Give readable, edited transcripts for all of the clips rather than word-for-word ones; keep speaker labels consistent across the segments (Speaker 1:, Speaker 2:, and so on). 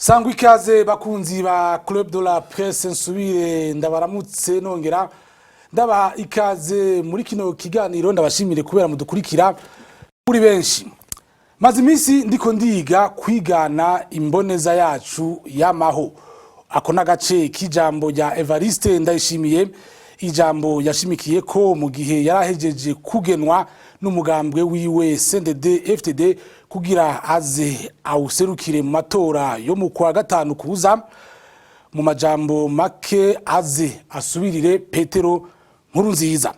Speaker 1: Sangwa ikaze bakunzi ba Club de la Presse nsubire ndabaramutse nongera ndabaha ikaze muri kino kiganiro ndabashimire kubera mudukurikira muri benshi. Maze iminsi ndiko ndiga kwigana imboneza yacu yamaho. Ako nagace k'ijambo rya Evariste Ndayishimiye, ijambo yashimikiye ko mu gihe yarahejeje kugenwa n'umugambwe wiwe CNDD FDD kugira aze awuserukire mu matora yo mu kwa gatanu kuza, mu majambo make aze asubirire Petero Nkurunziza.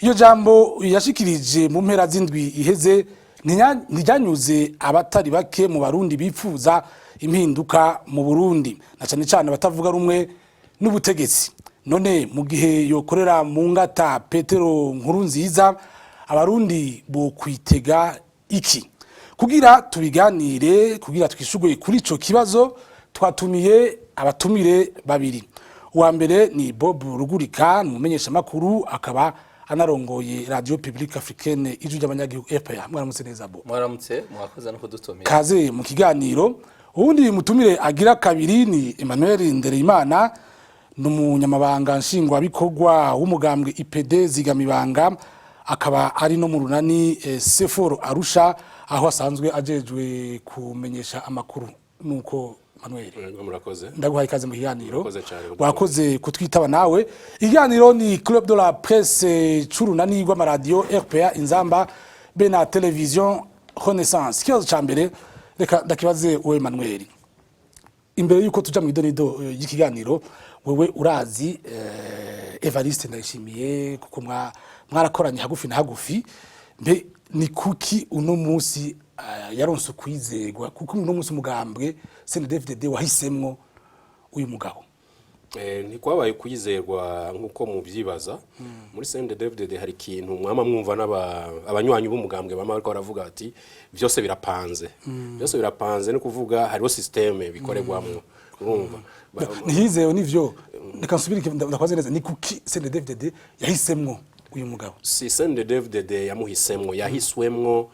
Speaker 1: Iyo jambo yashikirije mu mpera z'indwi iheze ntiryanyuze abatari bake mu Barundi bifuza impinduka mu Burundi, na cyane cyane batavuga rumwe n'ubutegetsi. None mu gihe yokorera mu ngata Petero Nkurunziza, Abarundi bo kwitega iki? Kugira tubiganire, kugira twishuguye kuri ico kibazo, twatumiye abatumire babiri. Uwa mbere ni Bob Rugurika, umumenyesha makuru, akaba anarongoye Radio Publique Africaine ijwi ry'abanyagihugu RPA. Mwaramutse neza Bob.
Speaker 2: Mwaramutse, mwakoze no kudutumira.
Speaker 1: Kaze mu kiganiro. Ubundi mutumire agira kabiri ni Emmanuel Ndereyimana, n'umunyamabanga nshingwabikorwa w'umugambwe IPD Zigamibanga, akaba ari no mu runani Seforo Arusha, aho asanzwe ajejwe kumenyesha amakuru. Nuko Manuel,
Speaker 3: murakoze.
Speaker 1: Ndaguhaye ikaze mu kiganiro.
Speaker 3: Wakoze
Speaker 1: kutwitaba nawe. Ikiganiro ni Club de la Presse c'urunani rw'amaradio RPA Inzamba be na television Renaissance. Kibazo ca mbere reka ndakibaze wewe Manuel. Imbere yuko tuja mu idonido y'ikiganiro, wewe urazi Evariste Ndayishimiye kuko mwarakoranye hagufi na hagufi, mbe ni kuki uno munsi yaronse kwizegwa, kuko uno munsi umugambwe CNDD-FDD wahisemwo uyu mugabo?
Speaker 3: Ni kwabaye kwizerwa nkuko muvyibaza. Muri CNDD-FDD hari ikintu mwama mwumva abanywanyi b'umugambwe bama bariko baravuga ati vyose birapanze. Vyose birapanze no kuvuga hariho systeme bikoregwamwo. Urumva
Speaker 1: nihizewe nivyo. Reka nsubire ndakwaze neza, ni kuki CNDD-FDD yahisemwo uyu mugabo?
Speaker 3: Si CNDD-FDD yamuhisemwo, yahiswemwo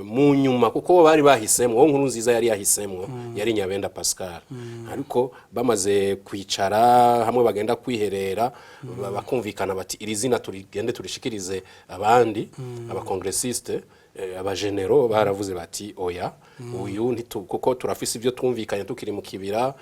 Speaker 3: mu nyuma, kuko bari bahisemwo Nkurunziza yari yahisemwo, yari Nyabenda Pascal. Ariko bamaze kwicara hamwe bagenda kwiherera, bakumvikana bati iri zina turigende turishikirize abandi abakongressiste, abagenero baravuze bati oya, uyu kuko turafise ivyo twumvikanye tukiri mu kibira,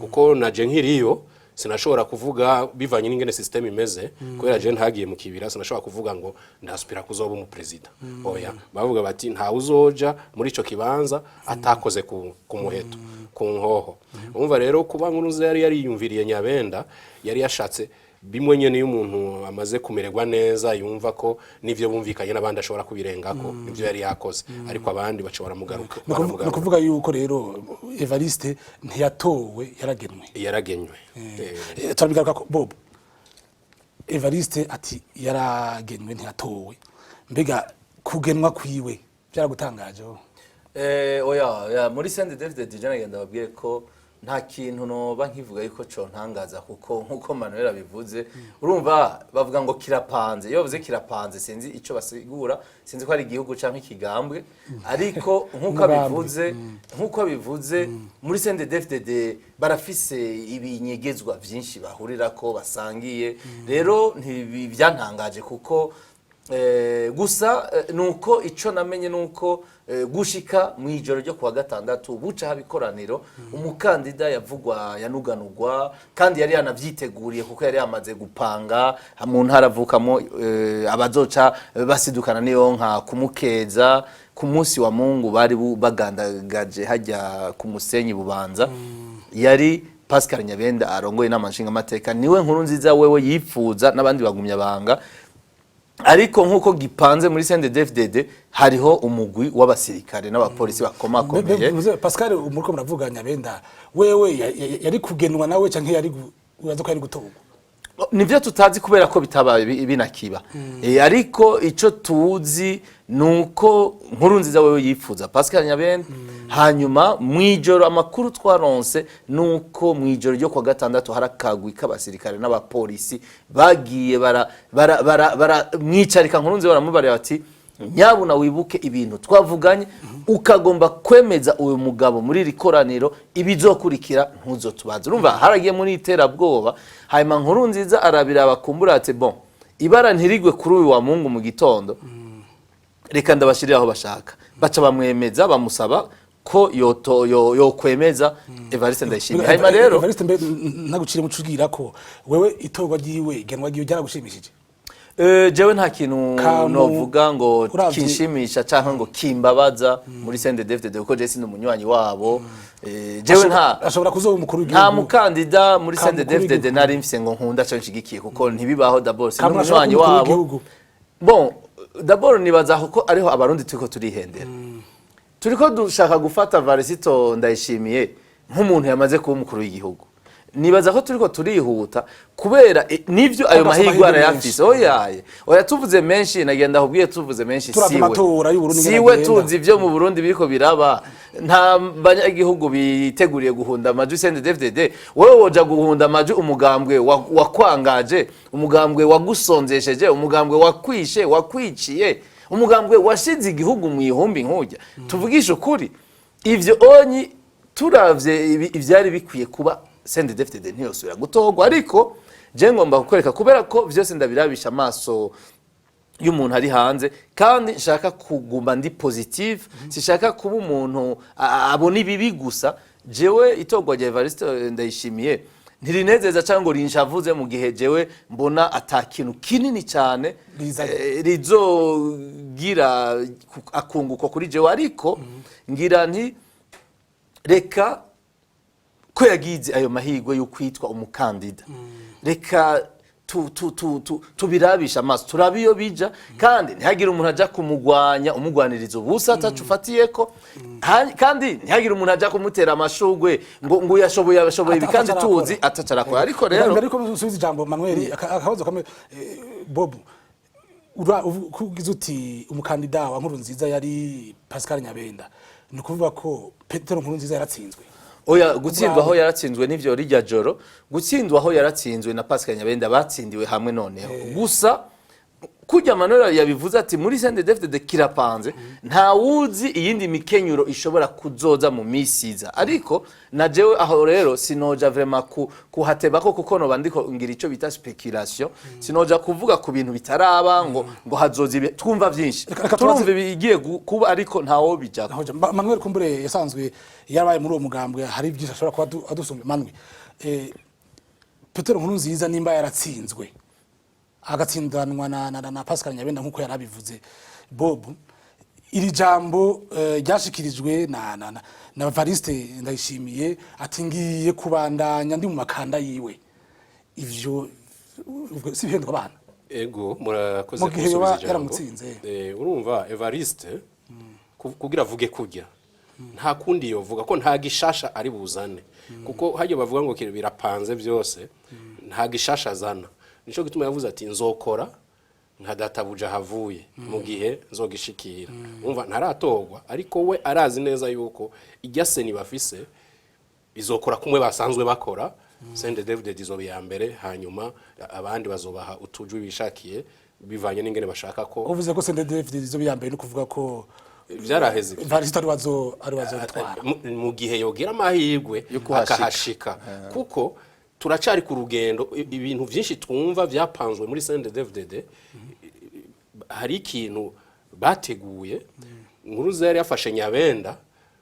Speaker 3: kuko naje nkiriyo sinashobora kuvuga bivanye n'ingene system imeze, kubera je ntagiye mu kibira sinashobora kuvuga ngo ndaspira kuzoba umu president. Oya, bavuga bati nta uzoja muri ico kibanza atakoze ku muheto, ku nkoho. Umva rero kuba Nkurunziza yari yariyumviriye Nyabenda, yari yashatse bimwe nyene y'umuntu amaze kumererwa neza, yumva ko nivyo bumvikanye n'abandi ashobora kubirengako, nivyo yari yakoze, ariko abandi bacobora mugaruka.
Speaker 1: No kuvuga yuko rero Evariste ntiyatowe,
Speaker 3: yaragenywe.
Speaker 1: Turabigaruka ko Bob, Evariste ati yaragenywe ntiyatowe, mbega kugenwa kwiwe byaragutangaje?
Speaker 2: Oya, muri CNDD-FDD nagenda babwire ko nta kintu noba nkivuga yuko co ntangaza, kuko nkuko Manuel abivuze, urumva bavuga ngo kirapanze. Iyo bavuze kirapanze sinzi ico basigura, sinzi ko ari igihugu canke ikigambwe, ariko nkuko bivuze muri CNDD-FDD barafise ibinyegezwa vyinshi bahurirako basangiye. Rero ntibyantangaje kuko gusa nuko ico namenye nuko gushika mu ijoro ryo kuwa gatandatu buca habikoraniro, umukandida yavugwa yanuganurwa, kandi yari yanavyiteguriye kuko yari yamaze gupanga mu ntara avukamo abazoca basidukana niyo nka kumukeza ku munsi wa Mungu bari bagandagaje hajya ku Musenyi Bubanza. Yari Pascal Nyabenda arongoye n'amashinga amateka, niwe Nkurunziza wewe yifuza n'abandi bagumya banga. Ariko nkuko gipanze muri CNDD-FDD hariho umugwi w'abasirikare n'abapolisi bakomakomeye.
Speaker 1: Pascal umuriko muravuga Nyabenda, wewe yari kugenwa nawe canke yari uraza ko yari gutorwa?
Speaker 2: Nivyo tutazi kubera ko bitabaye binakiba. Ariko ico tuzi nuko Nkurunziza wewe yifuza Pascal Nyabenda. Hanyuma mwijoro amakuru twaronse nuko mwijoro ryo kwa gatandatu harakagwi k'abasirikare n'abapolisi bagiye bara mwicarika Nkurunziza baramubare bati nyabuna wibuke ibintu twavuganye ukagomba kwemeza uyu mugabo muri iri koraniro ibizokurikira ntuzotubaza urumva haragiye muri iterabwoba hanyuma Nkurunziza arabiraba kumbura ati bon ibara ntirigwe kuri uyu wa Mungu mu gitondo reka ndabashirira aho bashaka baca bamwemeza bamusaba ko yo kwemeza Evariste Ndayishimiye hanyuma rero
Speaker 1: Evariste nagucire mucugira ko wewe itorwa ryiwe genwa ryiwe ryaragushimishije
Speaker 2: jewe nta kintu novuga ngo kinshimisha canke ngo kimbabaza muri CNDD-FDD kuko je sindi umunywanyi wabo jewe nta
Speaker 1: ashobora kuzoba umukuru w'igihugu
Speaker 2: nta mukandida muri CNDD-FDD nari mfise ngo nkunda cyo nshigikiye kuko ntibibaho d'abord sindi umunywanyi wabo bon d'abord nibaza ko ariho abarundi turiko turihendera turiko dushaka gufata Varisito Ndayishimiye nk'umuntu yamaze kuba umukuru w'igihugu nibaza ko turiko turihuta kubera nivyo ayo mahirwe arayafise oya tuvuze menshi nagenda ahubwiye tuvuze menshi siwe tuzi ivyo mu Burundi biriko biraba nta banyagihugu biteguriye guhunda amajwi CNDD-FDD wewe woja guhunda amajwi umugambwe wakwangaje umugambwe wagusonzesheje umugambwe wakwishe wakwiciye umugambwe washize igihugu mu ihumbi nkujya tuvugisha ukuri ivyo onyi turavye ivyari bikwiye kuba CNDD-FDD ntiyosubira gutogwa ariko je ngomba kukwereka kubera ko vyose ndabirabisha amaso y'umuntu ari hanze kandi nshaka kuguma ndi positive sishaka kuba umuntu abona ibibi gusa jewe itogwa rya Evariste Ndayishimiye ntirinezeza cyangwa rinshavuze mu gihe jewe mbona atakintu kinini cyane rizogira akunguko kuri jewe ariko ngira nti reka ko yagize ayo mahirwe yo kwitwa umukandida reka tubirabisha amaso turabiyo bija kandi ntihagire umuntu aja kumugwanya umugwaniriza ubusa atacufatiye ko kandi ntihagire umuntu aja kumutera amashugwe ngo yashoboye bikandi tuzi atacarakora ariko rero
Speaker 1: ariko usubiza ijambo Manuel akabazo kamwe Bob kugize uti umukandida wa Nkurunziza yari Pascal Nyabenda ni kuvuga ko Petero Nkurunziza yaratsinzwe
Speaker 2: oya gutsindwa aho yaratsinzwe n'ivyo rijya joro gutsindwa aho yaratsinzwe na Pascal Nyabenda batsindiwe hamwe noneho gusa kujya Manuel yabivuze ati muri CNDD-FDD kirapanze nta wuzi iyindi mikenyuro ishobora kuzoza mu misiza ariko na jewe aho rero sinoja vraiment kuhateba ko kuko no bandiko ngira ico bita speculation sinoja kuvuga ku bintu bitaraba ngo hazozi twumva byinshi turumva bigiye kuba ariko ntawo bijako
Speaker 1: Manuel kumbure yasanzwe yarabaye muri uwo mugambwe hari byinshi ashobora kuba adusumbe Manuel Petero Nkurunziza nimba yaratsinzwe agatsindanwa na Pascal Nyabenda nkuko yarabivuze Bob iri jambo ryashikirijwe na Evariste Ndayishimiye ati ngiye kubandanya ndi mu makanda yiwe ivyo si bihendo abana
Speaker 3: ego murakoze
Speaker 1: kusubiza ijambo
Speaker 3: urumva Evariste kugira avuge kujya nta kundi yovuga ko nta gishasha ari buzane kuko hajye bavuga ngo birapanze byose nta gishasha azana nico gituma yavuze ati nzokora nka databuja havuye mu gihe nzogishikira umva ntaratogwa ariko we arazi neza yuko ijyase ni bafise izokora kumwe basanzwe bakora CNDD-FDD izobe ya mbere hanyuma abandi bazobaha utujwi bishakiye bivanye n'ingene bashaka ko
Speaker 1: uvuze ko CNDD-FDD izobe ya mbere no kuvuga ko
Speaker 3: byaraheze
Speaker 1: Evariste ari gutwara
Speaker 3: mu gihe yogira amahirwe akahashika kuko turacari ku rugendo ibintu byinshi twumva byapanzwe muri CNDD-FDD hari ikintu bateguye Nkuruziza yari yafashe Nyabenda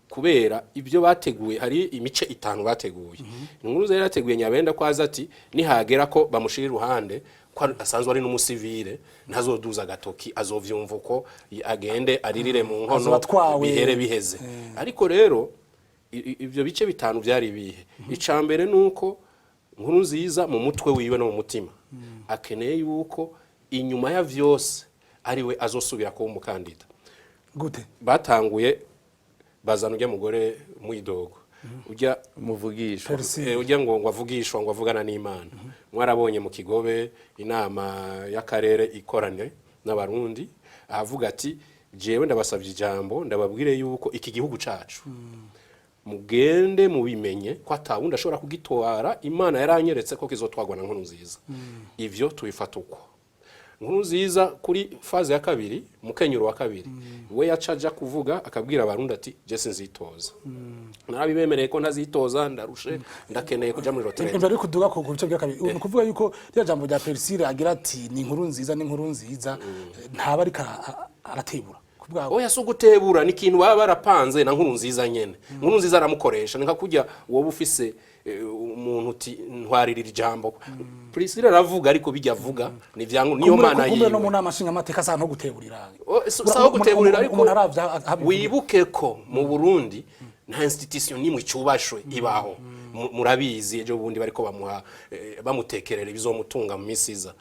Speaker 3: kubera ibyo bateguye hari imice itanu bateguye Nkuruziza yari yateguye Nyabenda kwaza ati nihagera ko bamushira iruhande ko asanzwe ari n'umusivile ntazoduza gatoki azovyumva ko agende aririre mu nkono bihere biheze ariko rero ibyo bice bitanu byari bihe icambere nuko Nkurunziza mu mutwe wiwe no mu mutima akeneye yuko inyuma ya vyose ariwe azosubira ko umukandida
Speaker 1: gute
Speaker 3: batanguye bazana ujya mugore mwidogo ujya
Speaker 2: muvugisha
Speaker 3: ujya ngo avugishwa ngo avugana n'Imana mwarabonye mu Kigobe inama y'akarere ikorane n'abarundi avuga ati jewe ndabasabye ijambo ndababwire yuko iki gihugu cacu mugende mubimenye ko atawundi ashobora kugitwara Imana yaranyeretse ko kizotwagwa na Nkurunziza ivyo tubifata uko Nkurunziza kuri faze ya kabiri mukenyuro wa kabiri we yacaja kuvuga akabwira abarundi ati je sinzitoza narabibemereye ko ntazitoza ndarushe ndakeneye kuja muri retraite
Speaker 1: imbere kuduga ku bice bya kabiri ni kuvuga yuko rya jambo rya Persile agira ati ni Nkurunziza ntaba ariko aratebura
Speaker 3: oya so gutebura ni kintu baba barapanze na Nkurunziza nyene Nkurunziza aramukoresha ninka kujya wowe ufise umuntu uti ntwaririra ijambo Priscilla aravuga ariko bijya avuga ni vyangu niyo mana yiwe
Speaker 1: no mu nama nshinga amateka sa nto guteburira
Speaker 3: saho guteburira ariko wibuke ko mu Burundi nta institution nimwe icubashwe ibaho murabizi ejo bundi bariko bamuha bamutekerera ibizomutunga mu misiza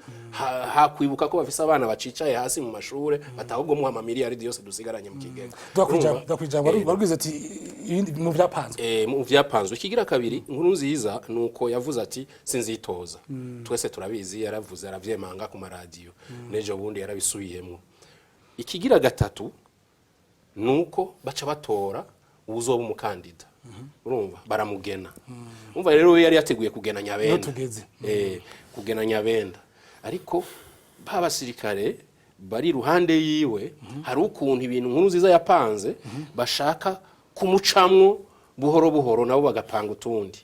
Speaker 3: hakwibuka ko bafise abana bacicaye hasi mu mashure batahubwo muha amamiliyaridi yose dusigaranye mu kigega
Speaker 1: ndakwijambo barwize ati mu vyapanzwe
Speaker 3: mu vyapanzwe ikigira kabiri Nkurunziza nuko yavuze ati sinzitoza twese turabizi yaravuze aravyemanga ku maradiyo nejo bundi yarabisubiyemo ikigira gatatu nuko baca batora uzoba umukandida urumva baramugena umva rero yari yateguye kugena Nyabenda kugena Nyabenda ariko babasirikare bari ruhande yiwe hari ukuntu ibintu Nkurunziza yapanze bashaka kumucamwo buhoro buhoro nabo bagapanga utundi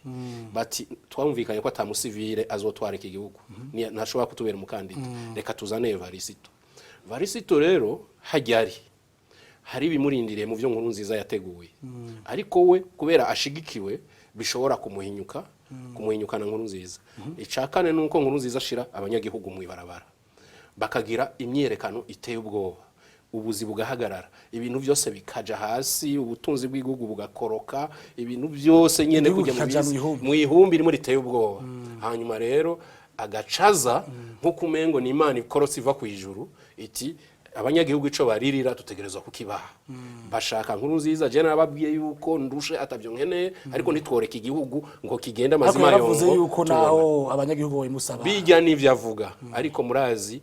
Speaker 3: bati twamvikanye ko atamusivile azotwara iki gihugu ntashobora kutubera umukandida reka tuzane Varisito rero hajyari hari bimurindiriye mu byo Nkurunziza yateguye ariko we kubera ashigikiwe bishobora kumuhinyuka na Nkurunziza icakane nuko Nkurunziza ashira abanyagihugu mu ibarabara bakagira imyerekano iteye ubwoba ubuzi bugahagarara ibintu byose bikaja hasi ubutunzi bw'igihugu bugakoroka ibintu byose nyene kujya mu ihumbi muri teye ubwoba hanyuma rero agacaza nko kumengo ni Imana ikorotse iva ku ijuru iti abanyagihugu ico baririra tutegerezwa kukibaha bashaka Nkurunziza je narababwiye yuko ndushe atavyo nkeneye ariko nitworeka igihugu ngo kigenda amazima yongo
Speaker 1: yavuze yuko naho abanyagihugu boyimusaba
Speaker 3: bijya nivyo avuga ariko murazi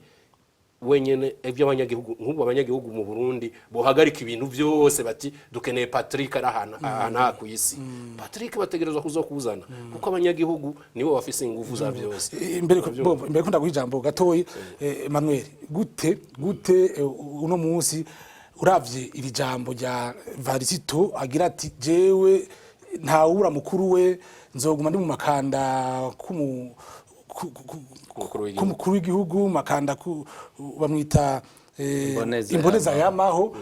Speaker 3: wenyene evyo abanyagihugu nk'ubu abanyagihugu mu Burundi bohagarika ibintu byose bati dukeneye Patrick arahana ku isi Patrick bategerezwa kuzokuzana kuko abanyagihugu nibo bafise ingufu za byose
Speaker 1: imbere ko ndagwijambo gatoyi Emmanuel gute uno munsi uravye iri jambo rya Varisito agira ati jewe ntawura mukuru we nzoguma ndi mu makanda kumukuru w'igihugu makanda bamwita imboneza yamaho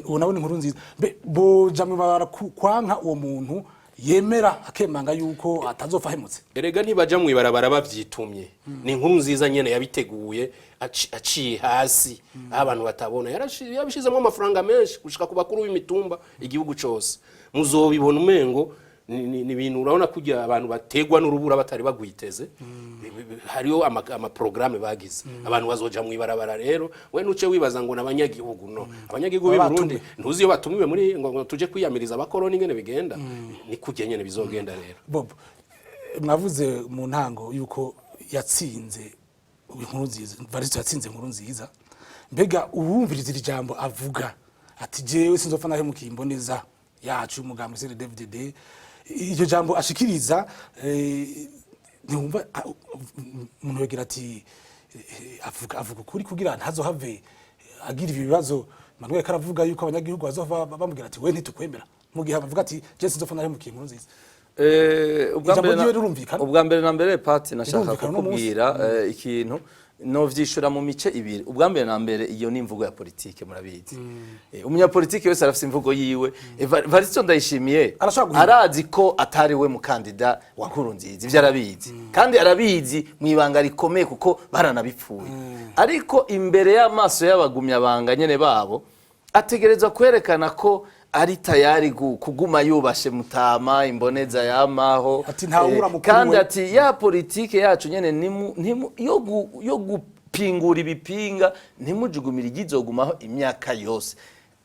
Speaker 1: unabona Nkurunziza boja mu bara kwanka uwo muntu yemera akemanga yuko atazopfa hemutse
Speaker 3: erega ntibaja mu ibarabara bavyitumye ni Nkurunziza nyene yabiteguye aciye hasi abantu batabona yabishizemo amafaranga menshi gushika ku bakuru b'imitumba igihugu cyose muzobibona umengo ni ibintu urabona kujya abantu bategwa n'urubura batari bagwiteze hariyo ama programme bagize abantu bazoja mu ibarabara rero we nuce wibaza ngo nabanyagihugu no abanyagihugu b'i Burundi ntuzi yo batumiwe muri ngo tuje kwiyamiriza abakoroni ngene bigenda ni kujye nyene bizogenda rero
Speaker 1: Bob mwavuze mu ntango yuko yatsinze Nkurunziza Varisito yatsinze Nkurunziza mbega uwumviriza iri jambo avuga ati jewe sinzopfa nahe mukimboneza yacu umugambi Sere DVD iryo jambo ashikiriza numva umuntu yagira ati avuga kuri kugira ntazohave agira ibibazo Manuel karavuga yuko abanyagihugu bazova bamubwira ati we ntitukwemera mu gihe bavuga ati je sinzopfa nahe mukimboneza
Speaker 2: ubwa mbere na mbere Pati nashaka kukubwira ikintu no vyishura mu mice ibiri ubwa mbere na mbere iyo ni imvugo ya politike murabizi umunyapolitike wese arafite imvugo yiwe Varisito Ndayishimiye arazi ko atari we mukandida wa Nkurunziza ivyo arabizi kandi arabizi mu ibanga rikomeye kuko baranabipfuye ariko imbere y'amaso y'abagumya banga nyene babo ategerezwa kwerekana ko ari tayari kuguma yubashe Mutama imboneza yamaho kandi ati ya politike yacu nyene yo gupingura ibipinga ntimujugumira igizogumaho imyaka yose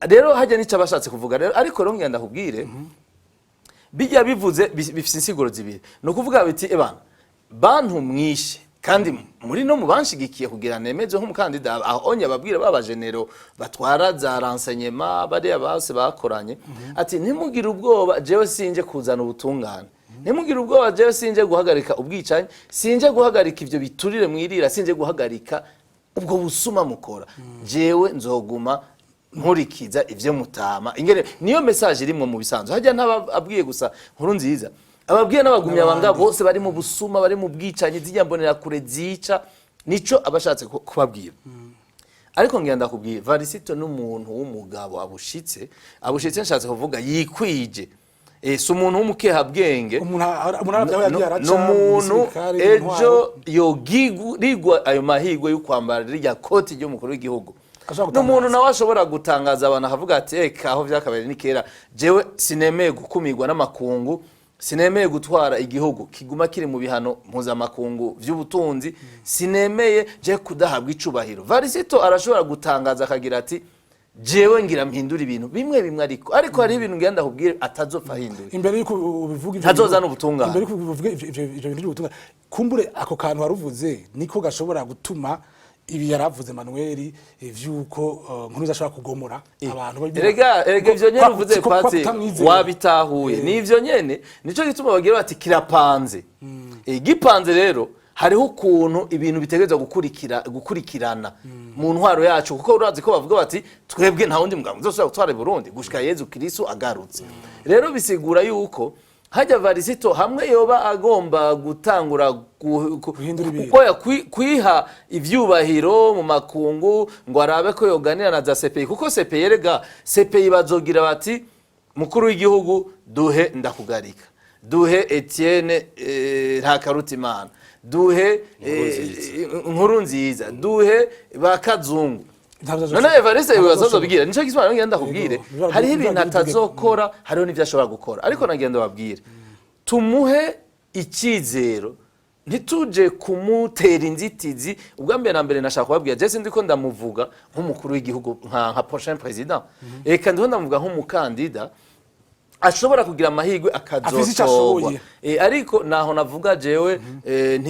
Speaker 2: rero hajya nica bashatse kuvuga rero ariko rero ngenda kubwire bijya bivuze bifise insiguro zibiri no kuvuga biti ebana bantu mwishe kandi muri no mubanshigikiye kugira nemeze nk'umukandida ahonye babwira baba genero batwara za renseignement bari abase bakoranye ati ntimugire ubwoba jewe sinje kuzana ubutungane ntimugire ubwoba jewe sinje guhagarika ubwicanye sinje guhagarika ivyo biturire mwirira sinje guhagarika ubwo busuma mukora jewe nzoguma nkurikiza ivyo mutama ingene niyo message irimwe mu bisanzwe hajya ntababwiye gusa nkuru nziza ababwiye n'abagumya banga bose bari mu busuma bari mu bwicanyi zijyambonera kure zica nico abashatse kubabwira ariko ngenda kubwira Varisito n'umuntu w'umugabo abushitse nshatse kuvuga yikwije si umuntu w'umukeha bwenge n'umuntu ejo yogigwa ayo mahigwe yo kwambara rya koti ry'umukuru w'igihugu n'umuntu nawe ashobora gutangaza abantu akavuga ati eka aho vyakabaye ni kera jewe sinemeye gukumirwa n'amakungu sinemeye gutwara igihugu kiguma kiri mu bihano mpuzamakungu vy'ubutunzi sinemeye je kudahabwa icubahiro Varisito arashobora gutangaza akagira ati jewe ngira mpindura ibintu bimwe ariko hari ibintu ngenda kubwira atazopfa hindura
Speaker 1: imbere yuko ubivuga ivyo
Speaker 2: tazoza n'ubutunga
Speaker 1: imbere yuko ubivuga ivyo bintu by'ubutunga kumbure ako kantu waruvuze niko gashobora gutuma ibi yaravuze Manuel ivyuko nkuru zashaka kugomora abantu
Speaker 2: erega ivyo nyene uvuze pati wabitahuye nivyo nyene nico gituma bagira bati kirapanze gipanze rero hariho ukuntu ibintu bitegerezwa gukurikirana mu ntwaro yacu kuko urazi ko bavuga bati twebwe nta wundi mugabo uzosubira gutwara Burundi gushika Yezu Kristo agarutse rero bisigura yuko hajya Varisito hamwe yoba agomba gutangura kwiha ivyubahiro mu makungu ngo arabe ko yoganira na za CPI kuko CPI erega CPI bazogira bati mukuru w'igihugu duhe ndakugarika duhe Etienne Ntakarutimana duhe Nkuru Nziza duhe bakazungu none Evariste ibibazo bigira nico gisubira ngenda kubwire hariho ibintu atazokora hariho n'ivyo ashobora gukora ariko nagenda babwire tumuhe ikizero ntituje kumutera inzitizi ubwambere na mbere nashaka kubabwira je sindi ko ndamuvuga nk'umukuru w'igihugu nka prochain president eka ndiho ndamuvuga nk'umukandida ashobora kugira amahirwe akazotorwa ariko naho navuga jewe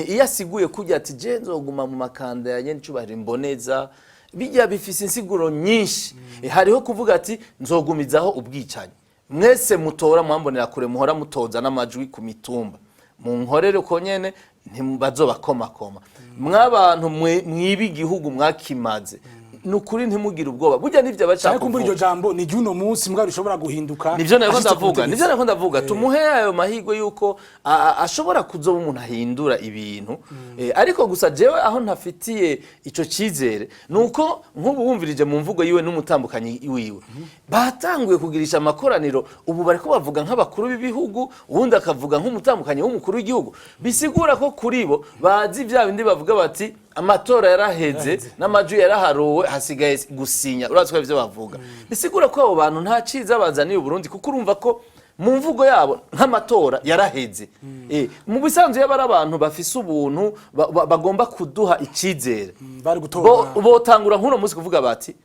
Speaker 2: iyo asiguye kujya ati je nzoguma mu makanda ya nyene cubahira imboneza bijya bifise insiguro nyinshi hariho kuvuga ati nzogumizaho ubwicanyi mwese mutora mwambonera kure muhora mutoza n'amajwi ku mitumba mu nkorere uko nyene ntibazobakomakoma mwabantu mwibi igihugu mwakimaze nukuri ntimugira ubwoba burya nivyo bashaka
Speaker 1: kuvuga iryo jambo ni juno munsi mbwa bishobora guhinduka
Speaker 2: nivyo nako ndavuga tumuhe ayo mahirwe yuko ashobora kuzoba umuntu ahindura ibintu ariko gusa jewe aho ntafitiye ico cizere nuko nk'ubu wumvirije mu mvugo yiwe n'umutambukanyi wiwe batanguye kugirisha amakoraniro ubu bariko bavuga nk'abakuru b'ibihugu ubundi akavuga nk'umutambukanyi w'umukuru w'igihugu bisigura ko kuri bo bazi vya bindi bavuga bati amatora yaraheze n'amajwi yaraharuwe hasigaye gusinya urazi ko ivyo bavuga bisigura ko abo bantu nta ciza bazaniye Burundi kuko urumva ko mu mvugo yabo nk'amatora yaraheze mu bisanzwe y'abari abantu bafise ubuntu bagomba kuduha icizere botangura nk'uno munsi kuvuga bati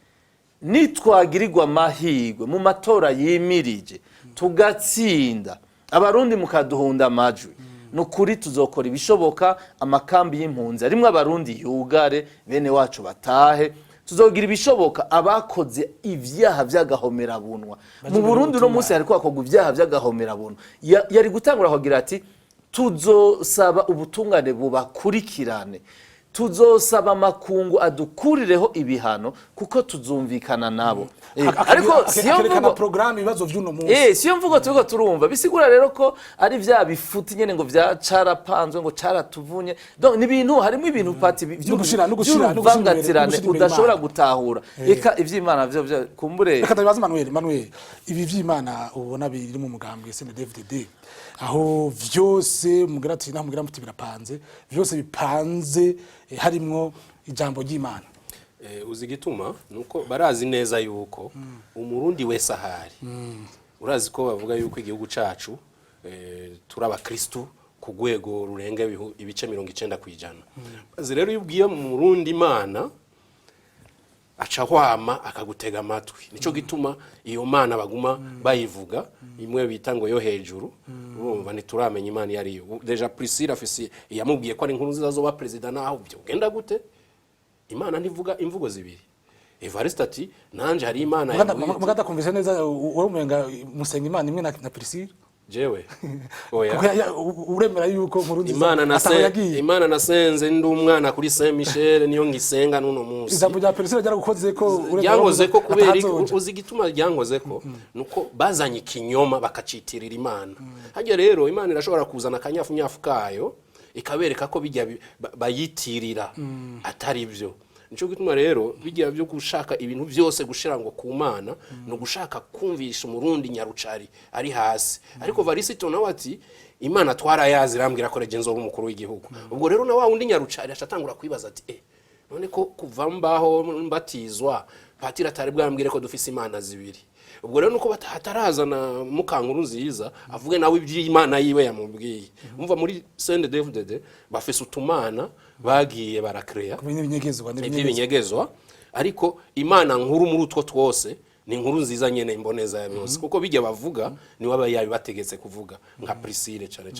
Speaker 2: nitwagirirwa amahirwe mu matora yimirije tugatsinda abarundi mukaduhunda amajwi nukuri tuzokora ibishoboka amakambi y'impunzi arimwe abarundi yugare bene wacu batahe tuzogira ibishoboka abakoze ivyaha vy'agahomera bunwa mu Burundi no munsi hariko akogwa ivyaha vy'agahomera bunwa yari gutangura kugira ati tuzosaba ubutungane bubakurikirane tuzosaba amakungu adukurireho ibihano kuko tuzumvikana nabo
Speaker 1: ariko siyo mvugo programme ibibazo vy'uno munsi
Speaker 2: siyo mvugo turiko turumva bisigura rero ko ari vya bifuti nyene ngo vya carapanzwe ngo caratuvunye donc ni ibintu harimo ibintu pati vy'uruvangatirane udashobora gutahura eka ivy'Imana vyo kumbure
Speaker 1: reka ndabibaza Manuel ibi vy'Imana ubona biri mu mugambwe CNDD-FDD aho vyose mugira ati namugira muti birapanze vyose bipanze harimwo ijambo ry'Imana
Speaker 3: uzi gituma nuko barazi neza yuko umurundi wese ahari urazi ko bavuga yuko igihugu cacu turaba Kristo ku gwego rurenga ibice 90%. Bazi rero yubwiye mu Murundi Imana aca hwama akagutega amatwi nico gituma iyo Mana baguma bayivuga imwe bita ngo yo hejuru urumva nituramenya Imana yari deja Priscilla afisi yamubwiye ko ari inkuru zizazoba president naho byo genda gute Imana ntivuga imvugo zibiri Evariste ati nanje hari Imana
Speaker 1: mugada kumvise neza urumenga musenga Imana imwe na Priscilla
Speaker 3: jewe oya
Speaker 1: uremera yuko Nkurunziza
Speaker 3: Imana nasenze ndi umwana kuri Saint Michel niyo ngisenga nuno munsi
Speaker 1: ijambo rya Perezida ryaragukoze ko
Speaker 3: ryangoze ko kubera uzi gituma ryangoze ko nuko bazanye ikinyoma bakacitirira Imana hajya rero Imana irashobora kuzana akanyafu kayo ikabereka ko bijya bayitirira atari byo nico gituma rero bijya byo gushaka ibintu byose gushira ngo ku Mana no gushaka kumvisha umurundi nyarucari ari hasi ariko Varisito nawe ati Imana twarayazi rambwira ko regenzo umukuru w'igihugu ubwo rero na wa undi nyarucari ashatangura kwibaza ati none ko kuva mbaho mbatizwa patira atari bwambwire ko dufise Imana zibiri ubwo rero nuko batarazana Nkurunziza avuge nawe iby'Imana yiwe yamubwiye umva muri CNDD-FDD bafise utumana bagiye barakrea ibinyegezwa ariko Imana nkuru muri utwo twose ni Nkurunziza nyene imboneza ya byose kuko bijya bavuga ni waba yabibategetse kuvuga nka Priscille cyane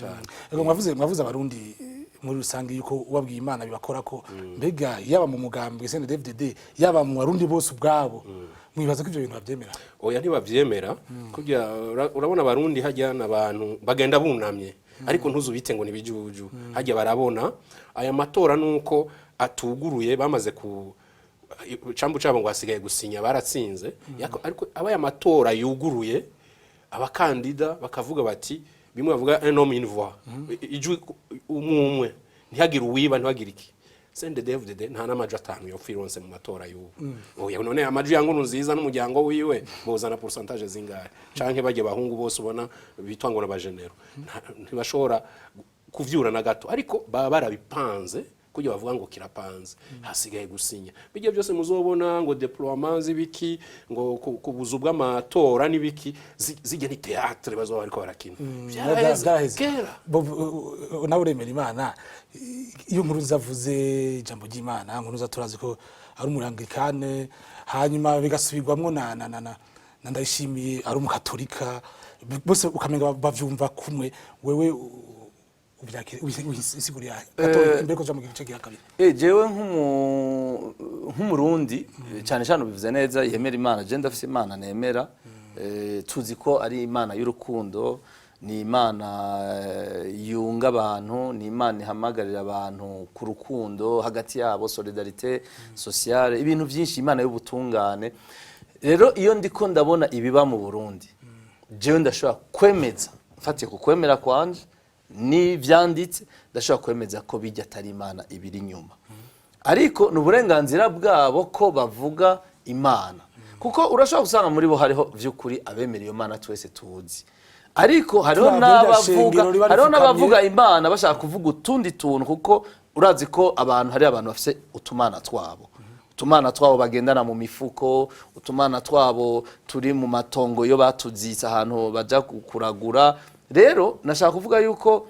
Speaker 1: ego mwavuze abarundi muri rusange yuko ubabwiye Imana bibakora ko mbega yaba mu mugambi CNDD-FDD yaba mu barundi bose ubwabo mwibaza ko ibyo bintu bavyemera
Speaker 3: oya ntibavyemera kujya urabona abarundi hajyana abantu bagenda bunamye ariko ntuzubite ngo nibijuju hajya barabona aya matora nuko atuguruye bamaze ku cambu cabo ngo hasigaye gusinya baratsinze ariko abaya matora yuguruye abakandida bakavuga bati bimwe bavuga un homme une voix ijwi umwe ntihagire uwiba ntihagire iki CNDD-FDD nta n'amaji atanu yo fironse mu matora y'ubu oya none amaji ya Nkurunziza n'umuryango wiwe bozana pourcentage zingahe canke baje bahungu bose ubona bitwa ngo n'abagenero ntibashobora kuvyura na gato ariko baba barabipanze kujya bavuga ngo kirapanze hasigaye gusinya bijye byose muzobona ngo deploiement zibiki ngo kubuzu bw'amatora nibiki zige ni théâtre bazo bariko barakina
Speaker 1: kera nawe uremera Imana iyo Nkurunziza avuze ijambo ry'Imana Nkurunziza turazi ko ari umurangikane hanyuma bigasubirwamwo na Ndayishimiye ari umukatolika bose ukamenga bavyumva kumwe wewe
Speaker 2: jewe nk'umurundi cyane cyane ubivuze neza yemera Imana je ndafise Imana nemera tuzi ko ari Imana y'urukundo ni Imana yunga abantu ni Imana ihamagarira abantu ku rukundo hagati yabo solidarité sociale ibintu byinshi Imana y'ubutungane rero iyo ndiko ndabona ibiba mu Burundi jewe ndashobora kwemeza mfatiye ku kwemera kwanje ni vyanditse ndashobora kwemeza ko bijya atari Imana ibiri nyuma ariko n'uburenganzira bwabo ko bavuga Imana kuko urashobora gusanga muri bo hariho vy'ukuri abemera iyo Mana twese tuzi ariko hariho n'abavuga Imana bashaka kuvuga utundi tuntu kuko urazi ko hari abantu bafise utumana twabo bagendana mu mifuko utumana twabo turi mu matongo yo batuzitse ahantu baja kuragura rero nashaka kuvuga yuko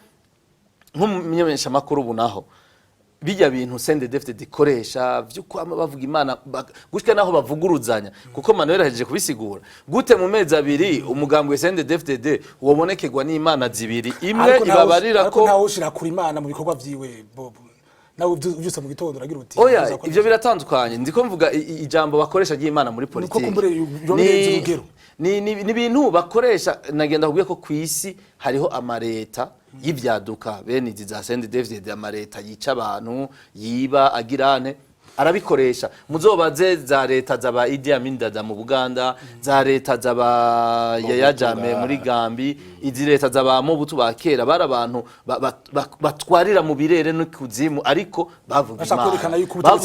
Speaker 2: nk'umumenyesha makuru bunaho bijya bintu CNDD-FDD dikoresha vyuko bavuga Imana gushika naho bavuguruzanya kuko Manuel ahejeje kubisigura gute mu mezi abiri umugambi wa CNDD-FDD wobonekegwa n'Imana zibiri imwe ibabarira ko
Speaker 1: ntawo ushira kuri Imana mu bikorwa vyiwe Bob nawe uvyusa mu gitondo uragira uti
Speaker 2: oya ivyo biratandukanye ndiko mvuga ijambo bakoresha ry'Imana muri politiki ni bintu bakoresha nagenda kubwiye ko kwisi hariho amareta y'ivyaduka bene izi za CNDD-FDD amareta yica abantu yiba agirane arabikoresha muzobaze za leta zaba Idi Amin Dada mu Buganda za leta zaba Yaya Jammeh muri Gambi izi leta zaba Mobutu bakera bari abantu batwarira mu birere no kuzimu ariko bavuga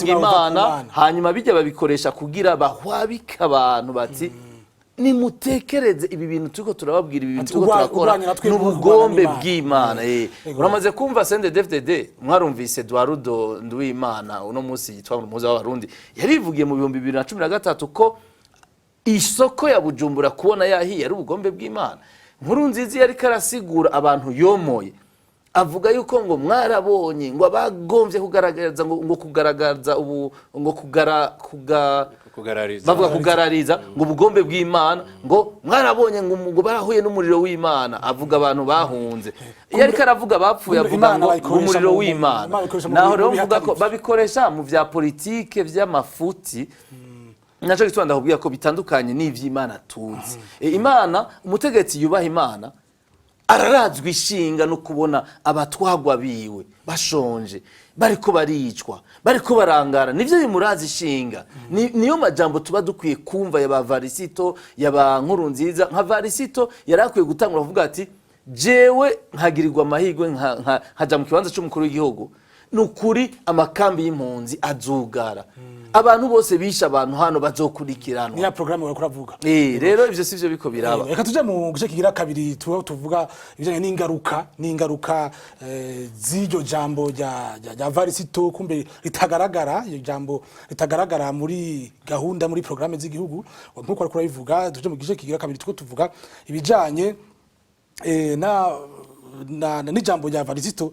Speaker 2: Imana hanyuma bijya babikoresha kugira bahwabika abantu bati nimutekereze ibi bintu turiko turababwira ibi bintu turiko turakora n'ubugombe bw'Imana uramaze kumva CNDD-FDD mwarumvise Eduardo Nduwimana uno munsi yitwa umuhuza w'abarundi yarivugiye mu 2013 ko isoko ya Bujumbura kubona yahiye ari ubugombe bw'Imana Nkurunziza yari karasigura abantu yomoye avuga yuko ngo mwarabonye ngo abagomvye kugaragaza ngo kugaragaza ubu ngo bavuga kugarariza ngo ubugombe bw'Imana ngo mwarabonye ngo barahuye n'umuriro w'Imana avuga abantu bahunze yari karavuga bapfuye avuga ngo umuriro w'Imana naho rero mvuga ko babikoresha mu vya politike vy'amafuti naco gitwa ndahubwiye ko bitandukanye n'ivy'Imana tuzi Imana umutegetsi yubaha Imana ararazwa ishinga no kubona abatwagwa biwe bashonje bariko baricwa bariko barangara nivyo bimuraza ishinga niyo majambo tuba dukwiye kumva yaba Varisito yaba Nkurunziza nka Varisito yarakwiye gutangura kuvuga ati jewe nkagirirwa amahirwe nkaja mu kibanza cy'umukuru w'igihugu nukuri amakambi y'impunzi azugara abantu bose bisha abantu hano bazokurikiranwa
Speaker 1: niya programme yo kuravuga
Speaker 2: rero ivyo sivyo biko biraba
Speaker 1: reka tuje mu gice kigira kabiri tuvuga ibijanye n'ingaruka z'iryo jambo rya Varisito kumbe ritagaragara iyo jambo ritagaragara muri gahunda muri programme z'igihugu nkuko ariko urabivuga tuje mu gice kigira kabiri tuvuga ibijanye n'ijambo rya Varisito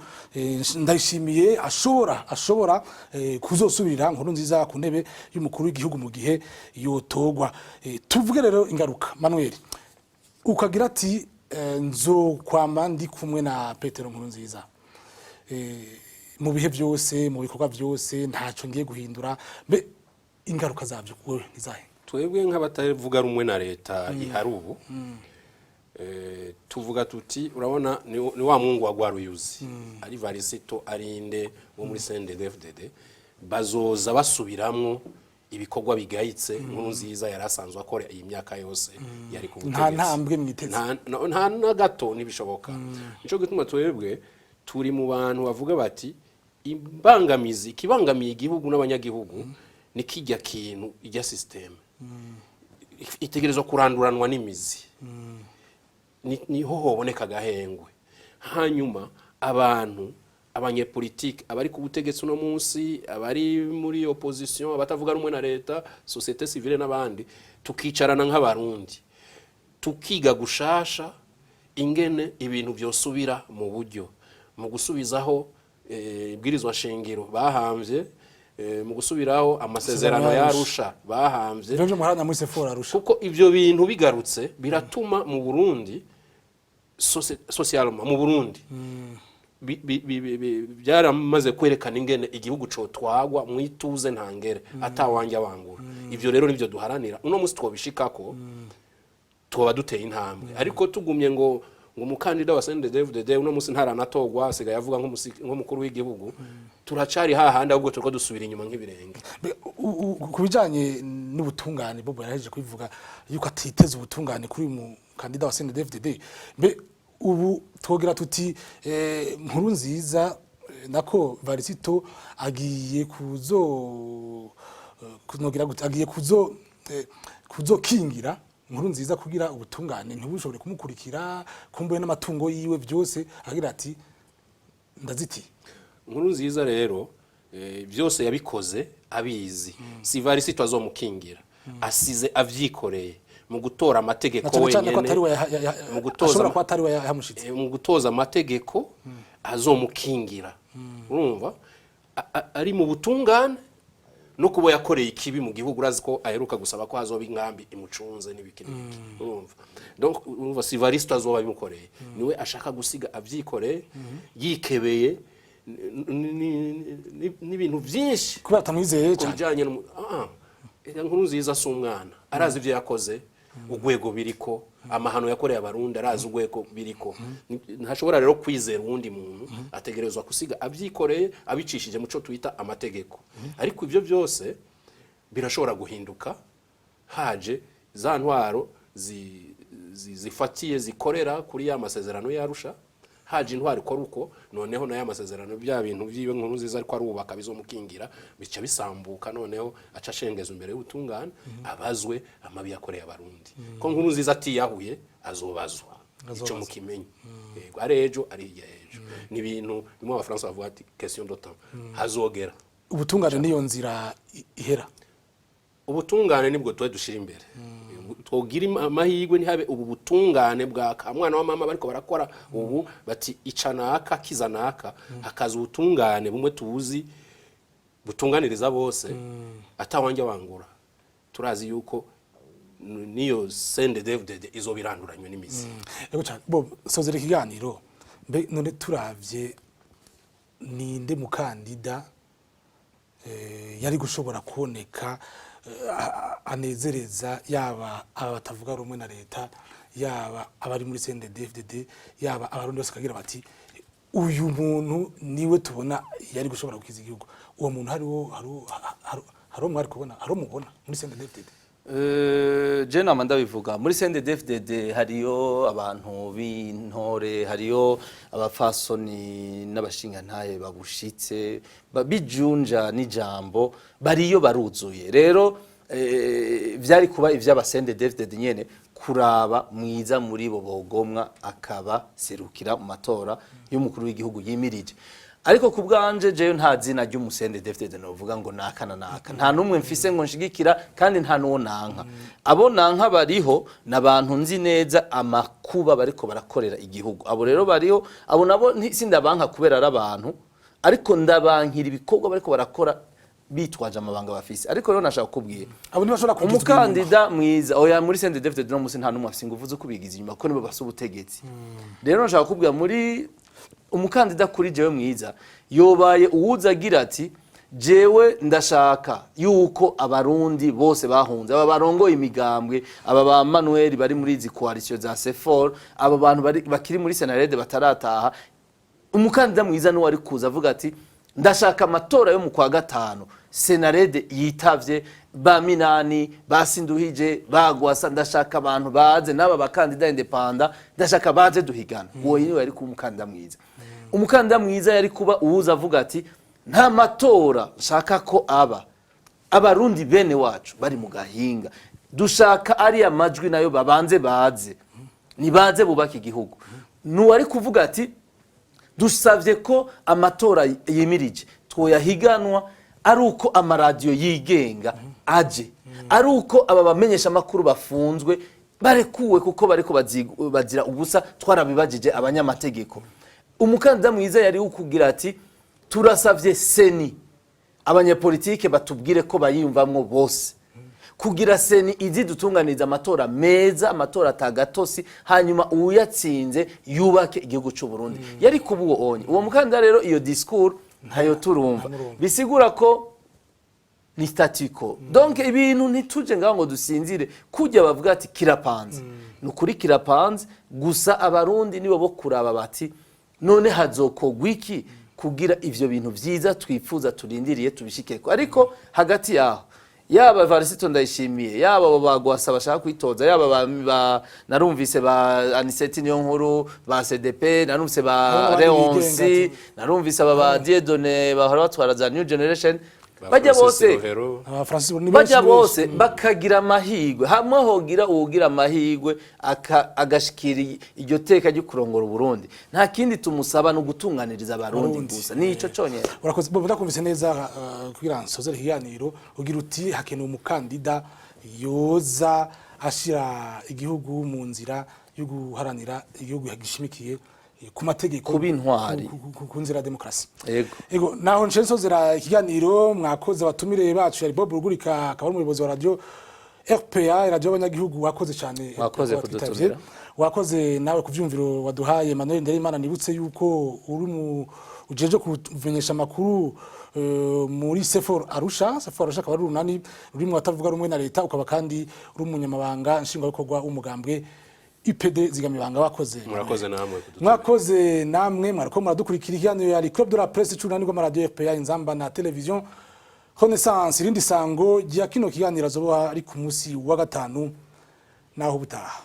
Speaker 1: ndayishimiye ashobora kuzosubirira Nkurunziza ku ntebe y'umukuru w'igihugu mu gihe yotogwa. Tuvuge rero ingaruka Manuel ukagira ati nzokwama ndi kumwe na Petero Nkurunziza mu bihe byose mu bikorwa byose ntaco ngiye guhindura mbe ingaruka zavyo wewe nizahe?
Speaker 3: Twebwe nk'abatavuga rumwe na leta ihari ubu tuvuga tuti urabona ni wa mungu wa Rwaruyuzi ari Varisito arinde wo muri CNDD-FDD bazoza basubiramwo ibikorwa bigayitse Nkurunziza yarasanzwe akora iyi myaka yose yari ku butegetsi
Speaker 1: nta ntambwe mwiteze
Speaker 3: nta na gato nibishoboka nico gituma twebwe turi mu bantu bavuga bati imbangamizi kibangamiye igihugu n'abanyagihugu ni kijya kintu ijya system itegerezwa kuranduranwa n'imizi niho hoboneka gahengwe hanyuma abantu abanyepolitike abari ku butegetsi no munsi abari muri opposition abatavuga rumwe na leta societe civile n'abandi tukicarana nk'abarundi tukiga gushasha ingene ibintu byosubira mu buryo mu gusubizaho ibwirizwa shingiro bahamvye mu gusubiraho amasezerano yarusha bahamvye
Speaker 1: byo muharanya muri Sephora arusha
Speaker 3: kuko ivyo bintu bigarutse biratuma mu Burundi socialement mu Burundi byaramaze kwerekana ingene igihugu co twagwa mwituze ntangere atawanje abangura ivyo rero nivyo duharanira uno musi twobishikako tuba duteye intambwe ariko tugumye ngo umukandida wa CNDD-FDD uno musi ntaranatogwa asigaye avuga nk'umukuru w'igihugu turacari hahandi ahubwo turiko dusubira inyuma nk'ibirenge
Speaker 1: kubijanye n'ubutungane Bobo yaraje kubivuga yuko atiteze ubutungane kuri mu kandida wa CNDD-FDD mbe ubu twogira tuti Nkurunziza nako Varisito agiye kuzokingira Nkurunziza kugira ubutungane ntibushobore kumukurikira kumbuye n'amatungo yiwe byose agira ati ndaziti
Speaker 3: Nkurunziza rero byose yabikoze abizi si Varisito azomukingira asize avyikoreye mu gutora amategeko wenyene mu gutoza amategeko azomukingira urumva ari mu butungane no kubo yakoreye ikibi mu gihugu urazi ko aheruka gusaba ko hazoba inkambi imucunze n'ibikini urumva donc urumva si Varisito azoba bimukoreye niwe ashaka gusiga avyikoreye yikebeye n'ibintu byinshi
Speaker 1: kuba tamwizeye
Speaker 3: cyane Nkurunziza si umwana arazi ivyo yakoze ugwego biriko amahano yakoreye abarundi arazi ugwego biriko ntashobora rero kwizera uwundi muntu ategerezwa kusiga avyikoreye abicishije muco twita amategeko ariko ivyo byose birashobora guhinduka haje za ntwaro zifatiye zikorera kuri ya masezerano yarusha haje intwari ko ruko noneho na ya masezerano bya bintu byiwe Nkurunziza ariko arubaka bizomukingira bica bisambuka noneho aca shengeza imbere y'ubutungane abazwe amabi yakoreye abarundi ko Nkurunziza atiyahuye azobazwa ico mukimenye yego arejo ari yejo ni bintu bimwe abafaransa bavuga ati question de temps hazogera
Speaker 1: ubutungane niyo nzira ihera
Speaker 3: ubutungane nibwo tuwe dushira imbere twogira amahirwe ntihabe ubu butungane bwa kamwana wa mama bariko barakora ubu bati icanaka kizanaka hakaza ubutungane bumwe tubuzi butunganiriza bose atawanje wangura turazi yuko niyo CNDD-FDD izobiranduranywe n'imizi
Speaker 1: yego cyane bo sozera ikiganiro mbe none turavye ninde mukandida yari gushobora kuboneka anezereza yaba abatavuga rumwe na leta yaba abari muri CNDD-FDD yaba abarundi bose kagira bati uyu muntu niwe tubona yari gushobora gukiza igihugu uwo muntu hariho mwari kubona hariho mubona muri CNDD-FDD
Speaker 2: je nama ndabivuga muri CNDD-FDD hariyo abantu b'intore hariyo abafasoni n'abashingantahe bagushitse bijunja n'ijambo bariyo baruzuye rero vyari kuba ivy'aba CNDD-FDD nyene kuraba mwiza muri bo bogomwa akaba serukira mu matora y'umukuru w'igihugu yimirije ariko kubwanje jeyo nta zina ry'umusende-FDD novuga ngo nakana naka nta numwe mfise ngo nshigikira kandi nta nuwo nanka abo nanka bariho nabantu nzi neza amakuba bariko barakorera igihugu abo rero bariho abo nabo sindabanka kubera ari abantu ariko ndabankira ibikorwa bariko barakora bitwaje amabanga bafise ariko rero nashaka kubwira
Speaker 1: abo ntibashobora kugiza
Speaker 2: umukandida mwiza oya muri CNDD-FDD no musi nta numwe afise ingufu zo kubigiza inyuma ko nibo basa ubutegetsi rero nashaka kubwira muri umukandida kuri jewe mwiza yobaye uwuza agira ati jewe ndashaka yuko abarundi bose bahunze aba barongoye imigambwe aba ba Manuel bari muri izi coalition za C4 aba bantu bakiri muri Senarede batarataha umukandida mwiza no wari kuza avuga ati ndashaka amatora yo mu kwa gatanu Senarede yitavye ba Minani basinduhije bagwasa ndashaka abantu baze naba bakandida independent ndashaka baze duhigana uwo yari ari ku umukandida mwiza umukandida mwiza yari kuba uwuza avuga ati nta matora shaka ko abarundi bene wacu bari mu gahinga dushaka ari amajwi nayo babanze baze nibaze bubaka igihugu nuwari kuvuga ati dusavye ko amatora yimirije twoyahiganwa ari uko amaradiyo yigenga aje ari uko aba bamenyesha makuru bafunzwe barekuwe kuko bariko bazira ubusa twarabibajije abanyamategeko umukandida mwiza yari ukugira ati turasavye seni abanyepolitike batubwire ko bayiyumvamwo bose kugira seni izi dutunganiza amatora meza amatora atagatosi hanyuma uyatsinze yubake igihugu cy'u Burundi yari kubuwo onye uwo mukandida rero iyo discours ntayo turumva bisigura ko ni statiko donc ibintu ntituje ngaho ngo dusinzire kujya bavuga ati kirapanze nukuri kirapanze gusa abarundi nibo bo kuraba bati none hazokogwa iki kugira ivyo bintu vyiza twifuza turindiriye tubishikeko ariko hagati yaho yaba Varisito ndayishimiye yaba bagwasa bashaka kwitoza yaba narumvise ba Aniseti niyo nkuru ba CDP narumvise ba Leonsi narumvise ba Dieudonné bahora batwara za New Generation bajya bose bakagira amahigwe hamwe hogira ugira amahigwe agashikira iryo teka ryo kurongora Burundi nta kindi tumusaba no gutunganiriza abarundi gusa nico cyonyene
Speaker 1: urakoze bo ndakumvise neza kugira nsozere hiyaniro ugira uti hakene umukandida yoza ashira igihugu mu nzira yo guharanira igihugu gishimikiye ku mategeko
Speaker 2: kubintwari
Speaker 1: ku nzira demokrasi
Speaker 2: ego
Speaker 1: naho nsozera ikiganiro mwakoze abatumire bacu yari Bob Rugurika akaba umuyobozi wa radio RPA radio abanyagihugu wakoze cyane
Speaker 2: wakoze kudutumira
Speaker 1: wakoze nawe kuvyumviro waduhaye Emmanuel Nderimana nibutse yuko uri mu ujeje kumenyesha makuru muri C4 Arusha akaba ari runani ruri mu batavuga rumwe na leta ukaba kandi uri umunyamabanga nshingwabikorwa w'umugambwe IPD zigamibanga wakoze mwakoze namwe mwariko muradukurikira ikiganiro ya Club de la Presse cy'urunani rwa radio RPA inzamba na television Renaissance irindi sango rya kino kiganiro azoba ari ku munsi wa gatanu naho butaha